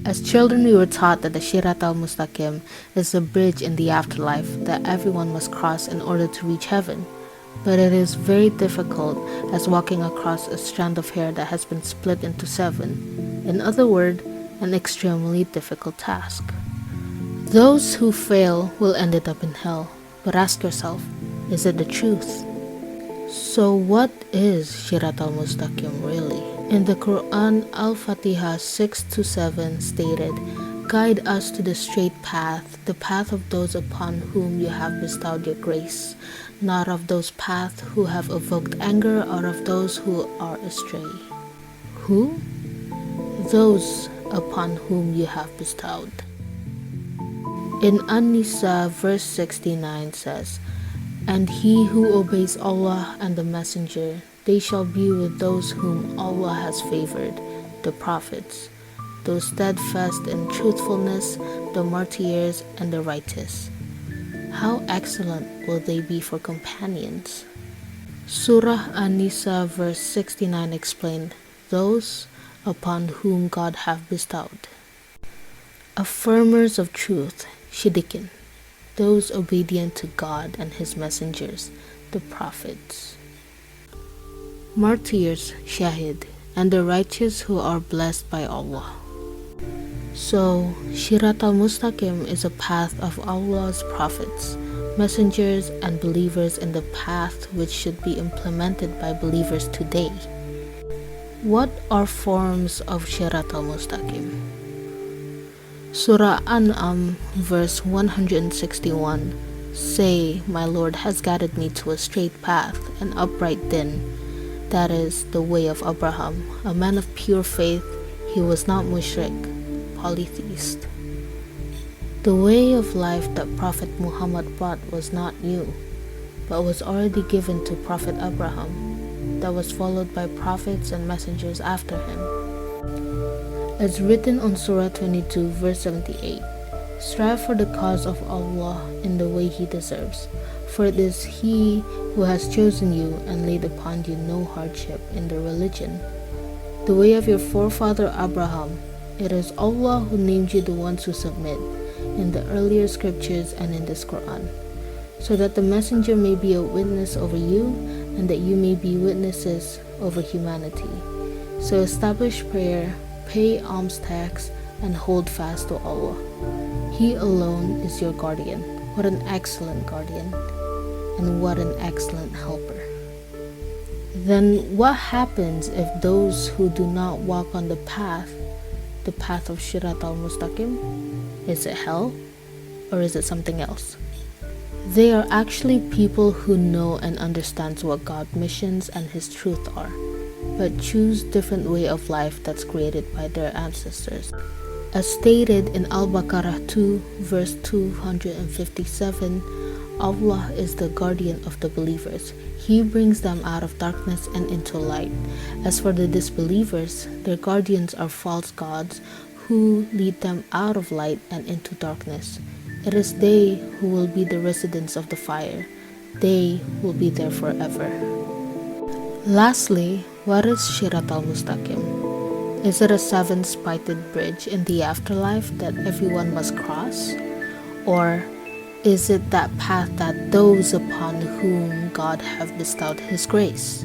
As children, we were taught that the Shiratal Mustaqim is a bridge in the afterlife that everyone must cross in order to reach heaven. But it is very difficult as walking across a strand of hair that has been split into seven. In other words, an extremely difficult task. Those who fail will end up in hell. But ask yourself, is it the truth? So what is Shiratal Mustaqim really? In the Quran, Al-Fatiha 6-7 stated, "Guide us to the straight path, the path of those upon whom you have bestowed your grace, not of those paths who have evoked anger or of those who are astray." Who? Those upon whom you have bestowed. In An-Nisa verse 69 says, "And he who obeys Allah and the Messenger, they shall be with those whom Allah has favored, the prophets, those steadfast in truthfulness, the martyrs, and the righteous. How excellent will they be for companions." Surah An-Nisa verse 69 explained, "Those upon whom God hath bestowed." Affirmers of truth, Shiddiqin, those obedient to God and His messengers, the prophets. Martyrs, Shahid, and the righteous who are blessed by Allah. So, Shiratal Mustaqim is a path of Allah's prophets, messengers, and believers in the path which should be implemented by believers today. What are forms of Shiratal Mustaqim? Surah An'am verse 161, "Say, my Lord has guided me to a straight path, an upright din, that is, the way of Abraham, a man of pure faith, he was not mushrik, polytheist." The way of life that Prophet Muhammad brought was not new, but was already given to Prophet Abraham, that was followed by prophets and messengers after him. As written on Surah 22 verse 78, "Strive for the cause of Allah in the way He deserves, for it is He who has chosen you and laid upon you no hardship in the religion. The way of your forefather Abraham, it is Allah who named you the ones who submit, in the earlier scriptures and in this Quran, so that the messenger may be a witness over you and that you may be witnesses over humanity. So establish prayer, pay alms tax, and hold fast to Allah. He alone is your guardian." What an excellent guardian, and what an excellent helper. Then what happens if those who do not walk on the path of Shiratal Mustaqim? Is it hell, or is it something else? They are actually people who know and understand what God's missions and His truth are, but choose different way of life that's created by their ancestors. As stated in Al-Baqarah 2 verse 257, Allah is the guardian of the believers. He brings them out of darkness and into light. As for the disbelievers, their guardians are false gods who lead them out of light and into darkness. It is they who will be the residents of the fire. They will be there forever. Lastly, what is Shiratal Mustaqim? Is it a seven-spiked bridge in the afterlife that everyone must cross? Or is it that path that those upon whom God have bestowed His grace?